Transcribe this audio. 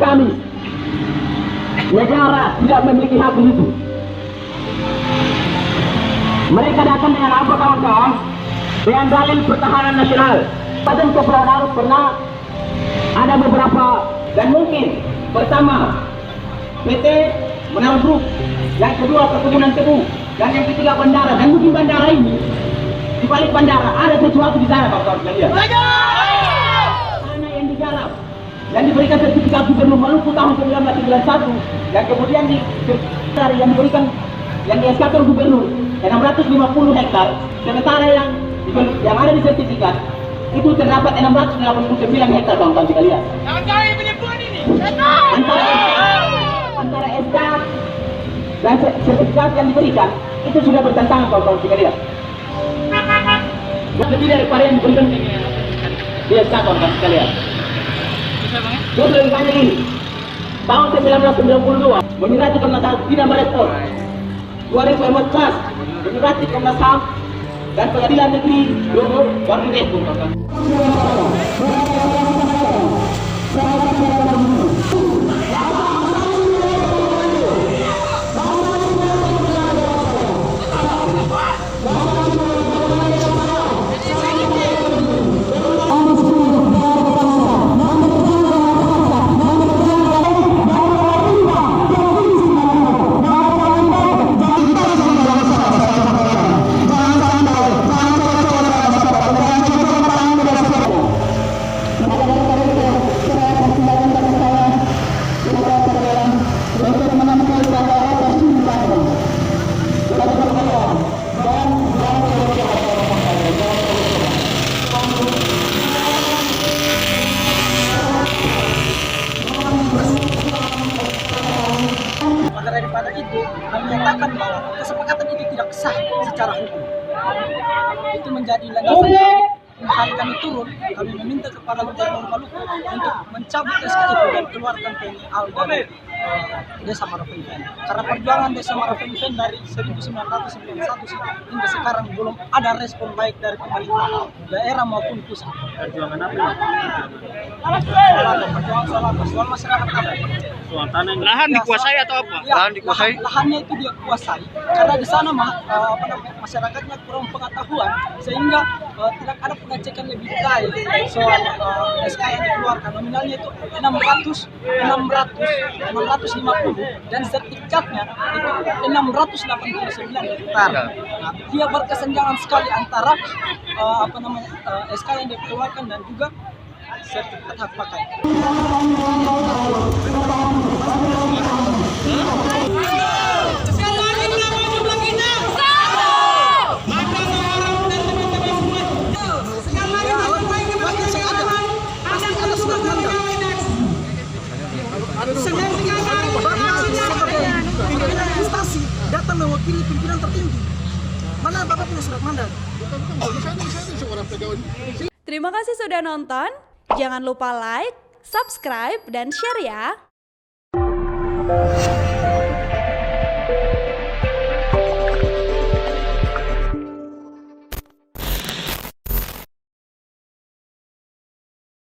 kami. Negara tidak memiliki hak itu. Mereka datang dengan apa kawan-kawan? Dengan dalil pertahanan nasional. Badan Kepulauan Arus pernah ada beberapa, dan mungkin pertama PT Menang Group, yang kedua perkebunan tebu, dan yang ketiga bandara. Dan mungkin bandara ini, di balik bandara ada sesuatu di sana kawan-kawan sekalian. Tanah yang digarap, yang diberikan sertifikat Gubernur Maluku tahun 1991, yang kemudian yang diberikan, yang di-SK Gubernur 650 hektar, sementara yang ada di sertifikat itu terdapat 689 hektar kawan-kawan sekalian. Antara SK dan sertifikat yang diberikan itu sudah bertentangan kawan-kawan sekalian. Lebih daripada yang diberikan di SK kawan-kawan sekalian. Terus lebih banyak ini. Tahun 1992 menyurati Komnas HAM tidak merespon. 2014 menyurati Komnas HAM dan Pengadilan Negeri Lombok baru direspon kawan-kawan. Daripada itu, kami menyatakan bahwa kesepakatan itu tidak sah secara hukum. Itu menjadi landasan kami. Hari kami turun, kami meminta kepada Gubernur Maluku untuk mencabut SK itu dan keluarkan TNI AL dari Desa Marapenken. Karena perjuangan Desa Marapenken dari 1991 hingga sekarang belum ada respon baik dari pemerintah daerah maupun pusat. Perjuangan apa? Perjuangan soal masyarakat adat. Soal tanah, lahan dikuasai atau apa? Ya, lahan dikuasai. Lahannya itu dia kuasai karena di sana masyarakatnya kurang pengetahuan sehingga tidak ada pengecekan lebih detail soal SK yang dikeluarkan. Nominalnya itu 650 dan sertifikatnya itu 689 hektar. Nah, dia berkesenjangan sekali antara SK yang dikeluarkan dan juga sertifikat hak pakai. Instansi datang mewakili pimpinan tertinggi. Mana Bapak punya surat mandat? Terima kasih sudah nonton. Jangan lupa like, subscribe, dan share ya.